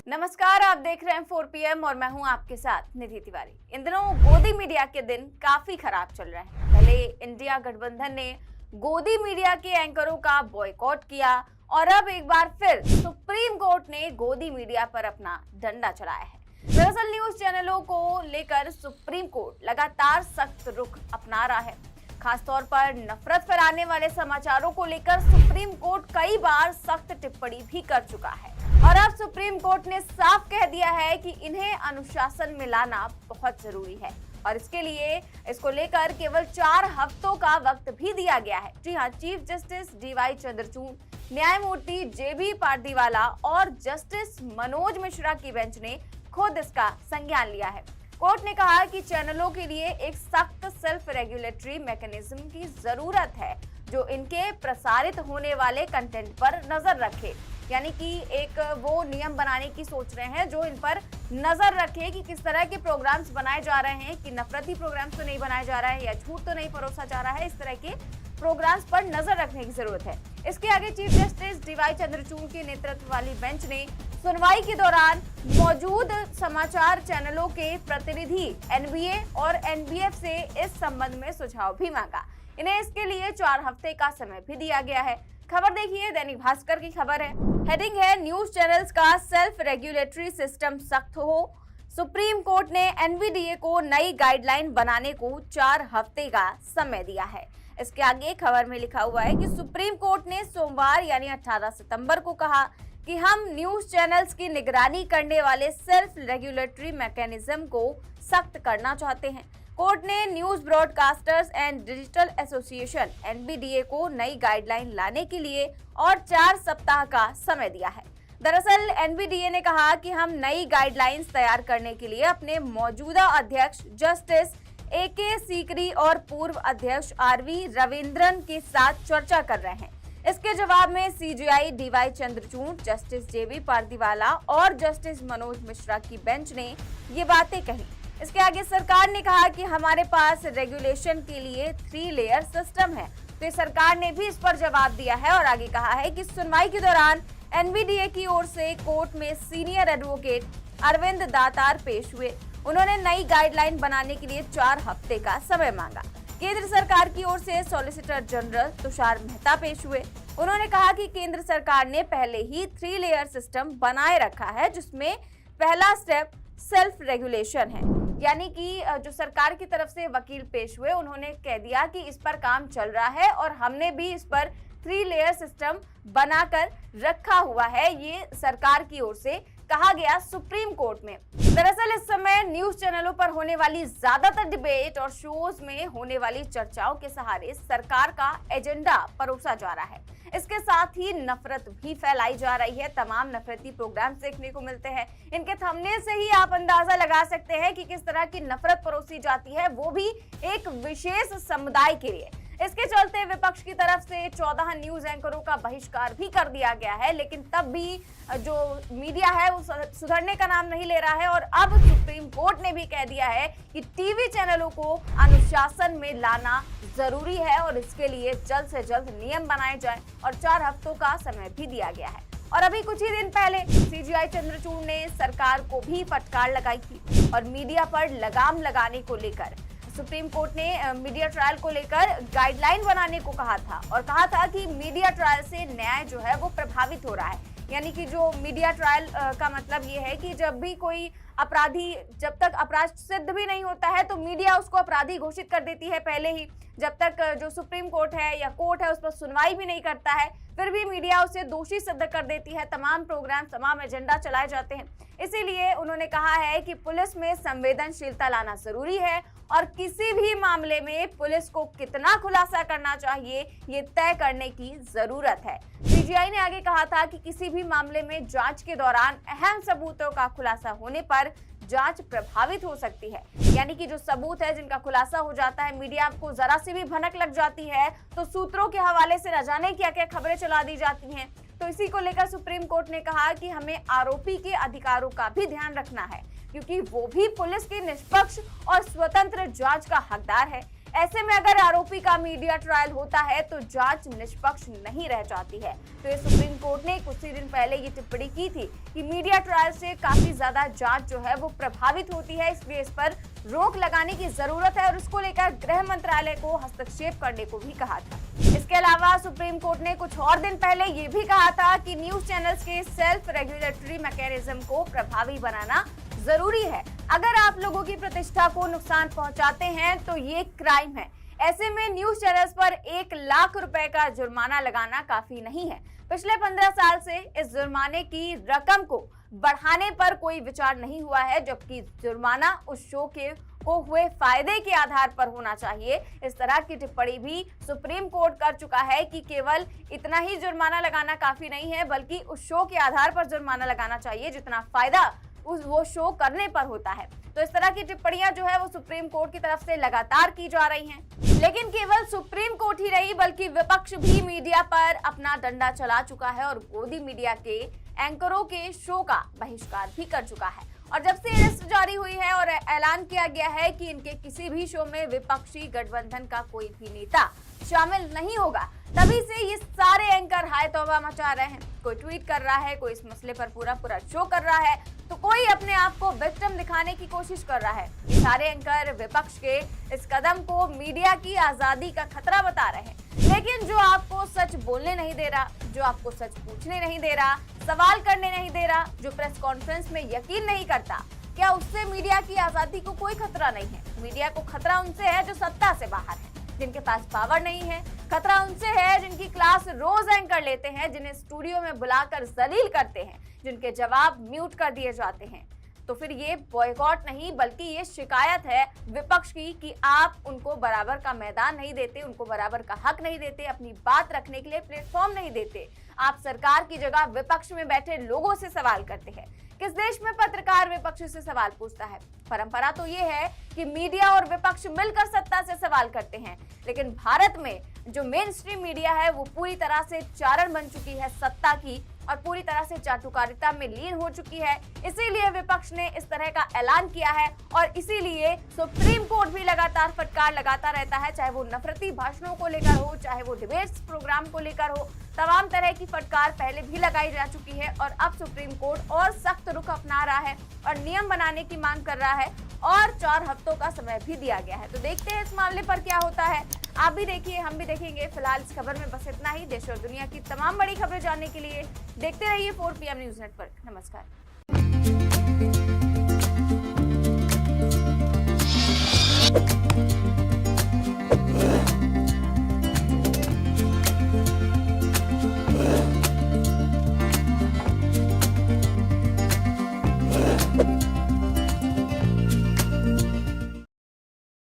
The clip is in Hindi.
नमस्कार, आप देख रहे हैं 4 PM और मैं हूं आपके साथ निधि तिवारी। इन दिनों गोदी मीडिया के दिन काफी खराब चल रहे हैं। पहले इंडिया गठबंधन ने गोदी मीडिया के एंकरों का बॉयकॉट किया और अब एक बार फिर सुप्रीम कोर्ट ने गोदी मीडिया पर अपना डंडा चलाया है। दरअसल न्यूज चैनलों को लेकर सुप्रीम कोर्ट लगातार सख्त रुख अपना रहा है। खासतौर पर नफरत फैलाने वाले समाचारों को लेकर सुप्रीम कोर्ट कई बार सख्त टिप्पणी भी कर चुका है और अब सुप्रीम कोर्ट ने साफ कह दिया है कि इन्हें अनुशासन में लाना बहुत जरूरी है और इसके लिए इसको लेकर केवल 4 हफ्तों का वक्त भी दिया गया है। जी हाँ, चीफ जस्टिस DY चंद्रचूड़, न्यायमूर्ति JB पारदीवाला और जस्टिस मनोज मिश्रा की बेंच ने खुद इसका संज्ञान लिया है। कोर्ट ने कहा कि चैनलों के लिए एक सख्त सेल्फ रेगुलेटरी मैकेनिज्म की जरूरत है जो इनके प्रसारित होने वाले कंटेंट पर नजर रखे, यानी कि एक वो नियम बनाने की सोच रहे हैं जो इन पर नजर रखे कि किस तरह के प्रोग्राम्स बनाए जा रहे हैं, कि नफरती प्रोग्राम्स तो नहीं बनाया जा रहा है या झूठ तो नहीं परोसा जा रहा है। इस तरह के प्रोग्राम्स पर नजर रखने की जरूरत है। इसके आगे चीफ जस्टिस DY चंद्रचूड़ के नेतृत्व वाली बेंच ने सुनवाई के दौरान मौजूद समाचार चैनलों के प्रतिनिधि NBA और NBF से इस संबंध में सुझाव भी मांगा। इन्हें इसके लिए 4 हफ्ते का समय भी दिया गया है। खबर देखिए, दैनिक भास्कर की खबर है। हेडिंग है, न्यूज चैनल्स का सेल्फ रेगुलेटरी सिस्टम सख्त हो। सुप्रीम कोर्ट ने NVDA को नई गाइडलाइन बनाने को 4 हफ्ते का समय दिया है। इसके आगे खबर में लिखा हुआ है कि सुप्रीम कोर्ट ने सोमवार यानी 18 सितंबर को कहा कि हम न्यूज चैनल्स की निगरानी करने वाले सेल्फ रेगुलेटरी मैकेनिज्म को सख्त करना चाहते हैं। कोर्ट ने news broadcasters and digital association NBDA को नई गाइडलाइन लाने के लिए और 4 सप्ताह का समय दिया है। दरअसल NBDA ने कहा कि हम नई गाइडलाइंस तैयार करने के लिए अपने मौजूदा अध्यक्ष जस्टिस AK सीकरी और पूर्व अध्यक्ष RV रविंद्रन के साथ चर्चा कर रहे हैं। इसके जवाब में CJI DY Chandrachud, justice JB Pardiwala और जस्टिस मनोज मिश्रा की बेंच ने ये बातें कही। इसके आगे सरकार ने कहा कि हमारे पास रेगुलेशन के लिए 3 लेयर सिस्टम है, तो सरकार ने भी इस पर जवाब दिया है और आगे कहा है कि सुनवाई के दौरान NVDA की ओर से कोर्ट में सीनियर एडवोकेट अरविंद दातार पेश हुए। उन्होंने नई गाइडलाइन बनाने के लिए 4 हफ्ते का समय मांगा। केंद्र सरकार की ओर से सॉलिसिटर जनरल तुषार मेहता पेश हुए। उन्होंने कहा कि केंद्र सरकार ने पहले ही 3 लेयर सिस्टम बनाए रखा है, जिसमें पहला स्टेप सेल्फ रेगुलेशन है, यानी कि जो सरकार की तरफ से वकील पेश हुए उन्होंने कह दिया कि इस पर काम चल रहा है और हमने भी इस पर 3 लेयर सिस्टम बनाकर रखा हुआ है। ये सरकार की ओर से कहा गया सुप्रीम कोर्ट में। दरअसल इस समय न्यूज चैनलों पर होने वाली ज्यादातर डिबेट और शोज में होने वाली चर्चाओं के सहारे सरकार का एजेंडा परोसा जा रहा है। इसके साथ ही नफरत भी फैलाई जा रही है। तमाम नफरती प्रोग्राम देखने को मिलते हैं। इनके थंबनेल से ही आप अंदाजा लगा सकते हैं कि किस तरह की नफरत परोसी जाती है, वो भी एक विशेष समुदाय के लिए। इसके चलते विपक्ष की तरफ से 14 न्यूज एंकरों का बहिष्कार भी कर दिया गया है, लेकिन तब भी जो मीडिया है वो सुधरने का नाम नहीं ले रहा है और अब सुप्रीम कोर्ट ने भी कह दिया है कि टीवी चैनलों को अनुशासन में लाना जरूरी है और इसके लिए जल्द से जल्द नियम बनाए जाएं और 4 हफ्तों का समय भी दिया गया है। और अभी कुछ ही दिन पहले CJI चंद्रचूड़ ने सरकार को भी फटकार लगाई थी और मीडिया पर लगाम लगाने को लेकर सुप्रीम कोर्ट ने मीडिया ट्रायल को लेकर गाइडलाइन बनाने को कहा था और कहा था कि मीडिया ट्रायल से न्याय जो है वो प्रभावित हो रहा है। यानी कि जो मीडिया ट्रायल का मतलब ये है कि जब भी कोई अपराधी, जब तक अपराध सिद्ध भी नहीं होता है तो मीडिया उसको अपराधी घोषित कर देती है पहले ही। जब तक जो सुप्रीम कोर्ट है या कोर्ट है उस पर सुनवाई भी नहीं करता है, फिर भी मीडिया उसे दोषी सिद्ध कर देती है। तमाम प्रोग्राम, तमाम एजेंडा चलाए जाते हैं। इसीलिए उन्होंने कहा है कि पुलिस में संवेदनशीलता लाना जरूरी है और किसी भी मामले में पुलिस को कितना खुलासा करना चाहिए ये तय करने की जरूरत है। CJI ने आगे कहा था कि किसी भी मामले में जांच के दौरान अहम सबूतों का खुलासा होने पर जांच प्रभावित हो सकती है। यानी कि जो सबूत है जिनका खुलासा हो जाता है, मीडिया को जरा सी भी भनक लग जाती है तो सूत्रों के हवाले से न जाने क्या क्या खबरें चला दी जाती हैं। तो इसी को लेकर सुप्रीम कोर्ट ने कहा कि हमें आरोपी के अधिकारों का भी ध्यान रखना है, क्योंकि वो भी पुलिस की निष्पक्ष और स्वतंत्र जांच का हकदार है। ऐसे में अगर आरोपी का मीडिया ट्रायल होता है तो जांच निष्पक्ष नहीं रह जाती है। तो ये सुप्रीम कोर्ट ने कुछ ही दिन पहले ये टिप्पणी की थी कि मीडिया ट्रायल से काफी ज्यादा जांच जो है वो प्रभावित होती है, इसलिए इस पर रोक लगाने की जरूरत है और उसको लेकर गृह मंत्रालय को हस्तक्षेप करने को भी कहा था। इसके अलावा सुप्रीम कोर्ट ने कुछ और दिन पहले ये भी कहा था कि न्यूज चैनल्स के सेल्फ रेगुलेटरी मैकेनिज्म को प्रभावी बनाना जरूरी है। अगर आप लोगों की प्रतिष्ठा को नुकसान पहुंचाते हैं तो ये क्राइम है। ऐसे में न्यूज चैनल्स पर 1 लाख रुपए का जुर्माना लगाना काफी नहीं है। पिछले 15 साल से इस जुर्माने की रकम को बढ़ाने पर कोई विचार नहीं हुआ है, जबकि जुर्माना उस शो को हुए फायदे के आधार पर होना चाहिए। इस तरह की टिप्पणी भी सुप्रीम कोर्ट कर चुका है कि केवल इतना ही जुर्माना लगाना काफी नहीं है, बल्कि उस शो के आधार पर जुर्माना लगाना चाहिए जितना फायदा वो शो करने पर होता है। तो इस तरह की टिप्पणियां जो है वो सुप्रीम कोर्ट की तरफ से लगातार की जा रही हैं। लेकिन केवल सुप्रीम कोर्ट ही नहीं बल्कि विपक्ष भी मीडिया पर अपना डंडा चला चुका है और गोदी मीडिया के एंकरों के शो का बहिष्कार भी कर चुका है। और जब से लिस्ट जारी हुई है और ऐलान किया गया है कि इनके किसी भी शो में विपक्षी गठबंधन का कोई भी नेता शामिल नहीं होगा, तभी से ये सारे एंकर हाय तौबा मचा रहे हैं। कोई ट्वीट कर रहा है, कोई इस मसले पर पूरा शो कर रहा है, तो कोई अपने आप को विक्टिम दिखाने की कोशिश कर रहा है। ये सारे एंकर विपक्ष के इस कदम को मीडिया की आजादी का खतरा बता रहे हैं। लेकिन जो आपको सच बोलने नहीं दे रहा, जो आपको सच पूछने नहीं दे रहा, सवाल करने नहीं दे रहा, जो प्रेस कॉन्फ्रेंस में यकीन नहीं करता, क्या उससे मीडिया की आजादी को कोई खतरा नहीं है? मीडिया को खतरा उनसे है जो सत्ता से बाहर है, जिनके पास पावर नहीं है। खतरा उनसे है जिनकी क्लास रोज एंकर लेते हैं, जिन्हें स्टूडियो में बुलाकर जलील करते हैं, जिनके जवाब म्यूट कर दिए जाते हैं। तो फिर ये बॉयकॉट नहीं बल्कि ये शिकायत है विपक्ष की कि आप उनको बराबर का मैदान नहीं देते, उनको बराबर का हक नहीं देते, अपनी बात रखने के लिए प्लेटफॉर्म नहीं देते। आप सरकार की जगह विपक्ष में बैठे लोगों से सवाल करते हैं। किस देश में पत्रकार विपक्ष से सवाल पूछता है? परंपरा तो ये है कि मीडिया और विपक्ष मिलकर सत्ता से सवाल करते हैं, लेकिन भारत में जो मेन स्ट्रीम मीडिया है वो पूरी तरह से चारण बन चुकी है सत्ता की और पूरी तरह से चाटुकारिता में लीन हो चुकी है। इसीलिए विपक्ष ने इस तरह का ऐलान किया है और इसीलिए सुप्रीम कोर्ट भी लगातार फटकार लगाता रहता है, चाहे वो नफरती भाषणों को लेकर हो, चाहे वो डिबेट्स प्रोग्राम को लेकर हो। तमाम तरह की फटकार पहले भी लगाई जा चुकी है और अब सुप्रीम कोर्ट और सख्त रुख अपना रहा है और नियम बनाने की मांग कर रहा है और 4 हफ्तों का समय भी दिया गया है। तो देखते हैं इस मामले पर क्या होता है। आप भी देखिए, हम भी देखेंगे। फिलहाल इस खबर में बस इतना ही। देश और दुनिया की तमाम बड़ी खबरें जानने के लिए देखते रहिए 4 PM न्यूज नेटवर्क। नमस्कार।